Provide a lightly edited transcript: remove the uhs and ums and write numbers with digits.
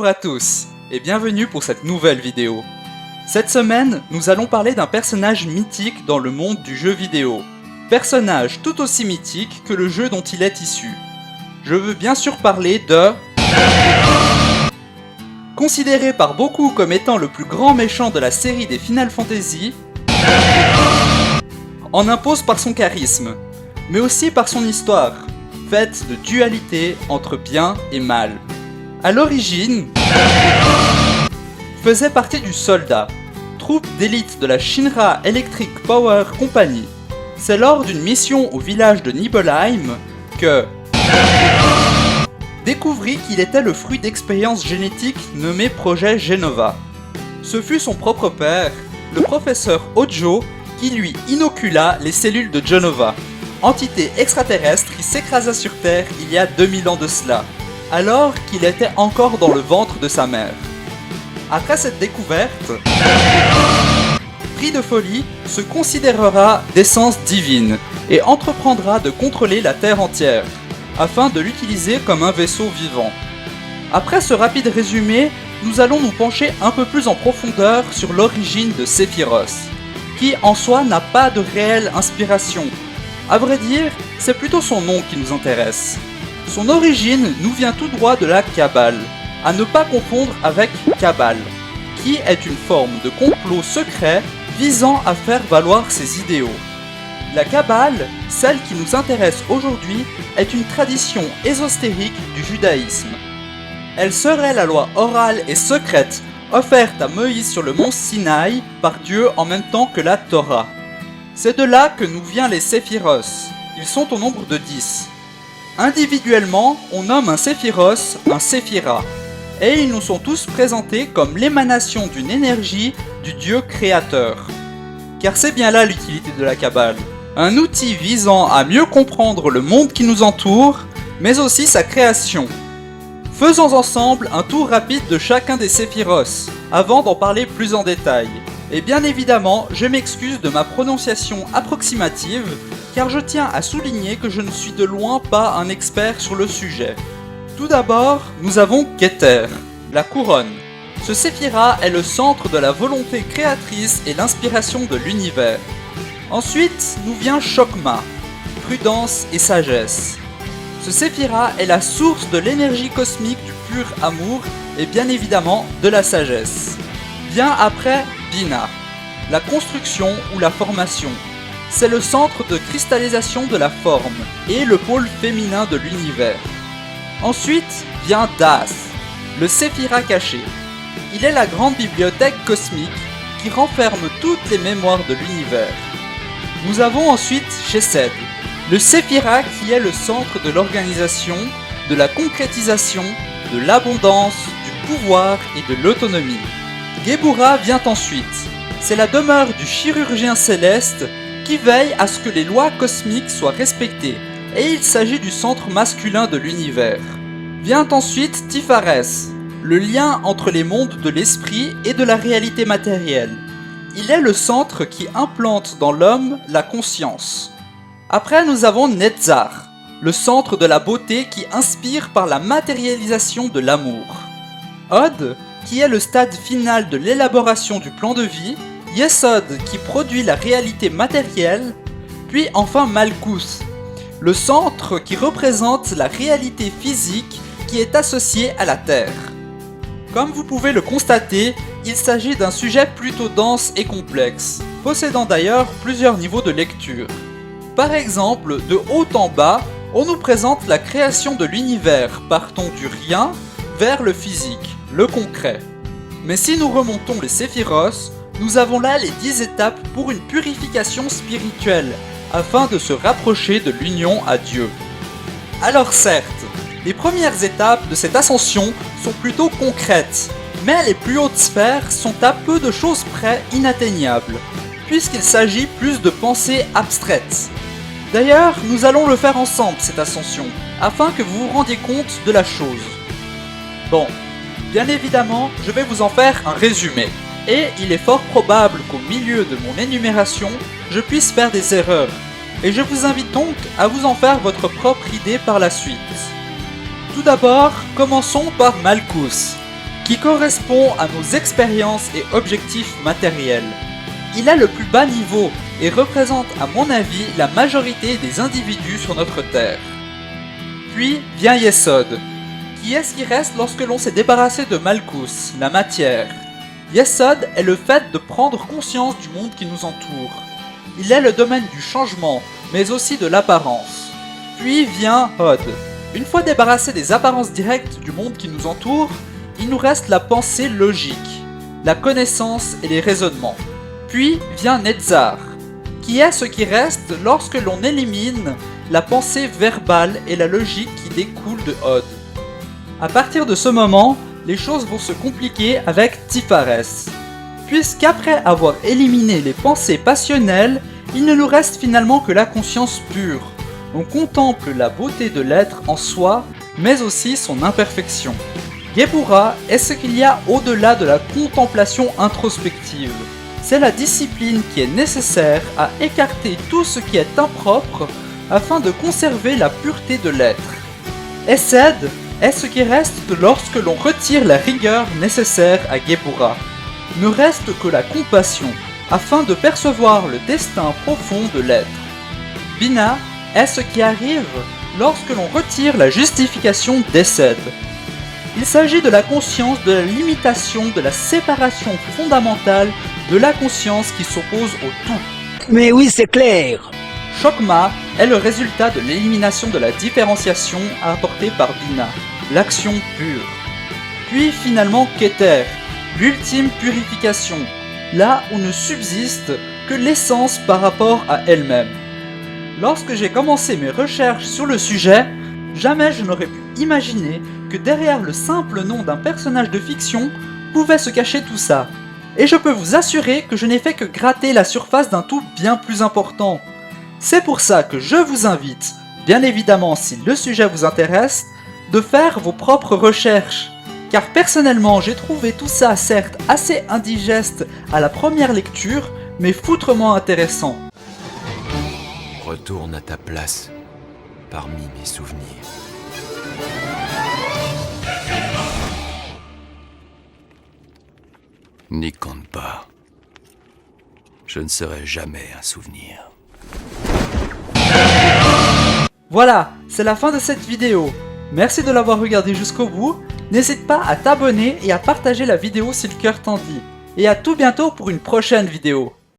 à tous et bienvenue pour cette nouvelle vidéo. Cette semaine, nous allons parler d'un personnage mythique dans le monde du jeu vidéo. Personnage tout aussi mythique que le jeu dont il est issu. Je veux bien sûr parler de... Considéré par beaucoup comme étant le plus grand méchant de la série des Final Fantasy, en impose par son charisme, mais aussi par son histoire, faite de dualité entre bien et mal. À l'origine, faisait partie du Soldat, troupe d'élite de la Shinra Electric Power Company. C'est lors d'une mission au village de Nibelheim que découvrit qu'il était le fruit d'expériences génétiques nommées Projet Genova. Ce fut son propre père, le professeur Hojo, qui lui inocula les cellules de Genova, entité extraterrestre qui s'écrasa sur Terre il y a 2000 ans de cela, alors qu'il était encore dans le ventre de sa mère. Après cette découverte, pris de folie, se considérera d'essence divine et entreprendra de contrôler la Terre entière, afin de l'utiliser comme un vaisseau vivant. Après ce rapide résumé, nous allons nous pencher un peu plus en profondeur sur l'origine de Sephiroth, qui en soi n'a pas de réelle inspiration. À vrai dire, c'est plutôt son nom qui nous intéresse. Son origine nous vient tout droit de la Kabbale, à ne pas confondre avec Cabal, qui est une forme de complot secret visant à faire valoir ses idéaux. La Kabbale, celle qui nous intéresse aujourd'hui, est une tradition ésotérique du judaïsme. Elle serait la loi orale et secrète offerte à Moïse sur le mont Sinaï par Dieu en même temps que la Torah. C'est de là que nous viennent les Sephiroth. Ils sont au nombre de 10. Individuellement, on nomme un Sephiroth un Séphira, et ils nous sont tous présentés comme l'émanation d'une énergie du Dieu créateur. Car c'est bien là l'utilité de la Kabbale, un outil visant à mieux comprendre le monde qui nous entoure, mais aussi sa création. Faisons ensemble un tour rapide de chacun des Sephiroth, avant d'en parler plus en détail. Et bien évidemment, je m'excuse de ma prononciation approximative, car je tiens à souligner que je ne suis de loin pas un expert sur le sujet. Tout d'abord, nous avons Keter, la couronne. Ce Séphira est le centre de la volonté créatrice et l'inspiration de l'univers. Ensuite, nous vient Chokmah, prudence et sagesse. Ce Séphira est la source de l'énergie cosmique du pur amour et bien évidemment de la sagesse. Vient après Binah, la construction ou la formation. C'est le centre de cristallisation de la forme et le pôle féminin de l'univers. Ensuite vient Das, le Séphira caché. Il est la grande bibliothèque cosmique qui renferme toutes les mémoires de l'univers. Nous avons ensuite Chesed, le Séphira qui est le centre de l'organisation, de la concrétisation, de l'abondance, du pouvoir et de l'autonomie. Gebura vient ensuite. C'est la demeure du chirurgien céleste qui veille à ce que les lois cosmiques soient respectées, et il s'agit du centre masculin de l'univers. Vient ensuite Tifares, le lien entre les mondes de l'esprit et de la réalité matérielle. Il est le centre qui implante dans l'homme la conscience. Après nous avons Netzar, le centre de la beauté qui inspire par la matérialisation de l'amour. Od, qui est le stade final de l'élaboration du plan de vie, Yesod qui produit la réalité matérielle, puis enfin Malkuth, le centre qui représente la réalité physique qui est associée à la Terre. Comme vous pouvez le constater, il s'agit d'un sujet plutôt dense et complexe, possédant d'ailleurs plusieurs niveaux de lecture. Par exemple, de haut en bas, on nous présente la création de l'univers partant du rien vers le physique, le concret. Mais si nous remontons les Sephiroth, nous avons là les 10 étapes pour une purification spirituelle, afin de se rapprocher de l'union à Dieu. Alors certes, les premières étapes de cette ascension sont plutôt concrètes, mais les plus hautes sphères sont à peu de choses près inatteignables, puisqu'il s'agit plus de pensées abstraites. D'ailleurs, nous allons le faire ensemble cette ascension, afin que vous vous rendiez compte de la chose. Bon, bien évidemment, je vais vous en faire un résumé. Et il est fort probable qu'au milieu de mon énumération, je puisse faire des erreurs. Et je vous invite donc à vous en faire votre propre idée par la suite. Tout d'abord, commençons par Malkuth, qui correspond à nos expériences et objectifs matériels. Il est le plus bas niveau et représente à mon avis la majorité des individus sur notre Terre. Puis vient Yesod. Qui est-ce qui reste lorsque l'on s'est débarrassé de Malkuth, la matière? Yesod est le fait de prendre conscience du monde qui nous entoure. Il est le domaine du changement, mais aussi de l'apparence. Puis vient Hod. Une fois débarrassé des apparences directes du monde qui nous entoure, il nous reste la pensée logique, la connaissance et les raisonnements. Puis vient Netzar, qui est ce qui reste lorsque l'on élimine la pensée verbale et la logique qui découle de Hod. À partir de ce moment, les choses vont se compliquer avec Tifares, puisqu'après avoir éliminé les pensées passionnelles, il ne nous reste finalement que la conscience pure. On contemple la beauté de l'être en soi, mais aussi son imperfection. Gebura est ce qu'il y a au-delà de la contemplation introspective. C'est la discipline qui est nécessaire à écarter tout ce qui est impropre afin de conserver la pureté de l'être. Hesed est ce qui reste lorsque l'on retire la rigueur nécessaire à Gebura. Ne reste que la compassion afin de percevoir le destin profond de l'être. Bina est ce qui arrive lorsque l'on retire la justification d'Hesed. Il s'agit de la conscience de la limitation, de la séparation fondamentale de la conscience qui s'oppose au tout. Mais oui, c'est clair. Chokma est le résultat de l'élimination de la différenciation apportée par Bina, l'action pure. Puis finalement Keter, l'ultime purification, là où ne subsiste que l'essence par rapport à elle-même. Lorsque j'ai commencé mes recherches sur le sujet, jamais je n'aurais pu imaginer que derrière le simple nom d'un personnage de fiction pouvait se cacher tout ça. Et je peux vous assurer que je n'ai fait que gratter la surface d'un tout bien plus important. C'est pour ça que je vous invite, bien évidemment si le sujet vous intéresse, de faire vos propres recherches. Car personnellement j'ai trouvé tout ça certes assez indigeste à la première lecture, mais foutrement intéressant. Retourne à ta place, parmi mes souvenirs. N'y compte pas. Je ne serai jamais un souvenir. Voilà, c'est la fin de cette vidéo. Merci de l'avoir regardé jusqu'au bout. N'hésite pas à t'abonner et à partager la vidéo si le cœur t'en dit. Et à tout bientôt pour une prochaine vidéo.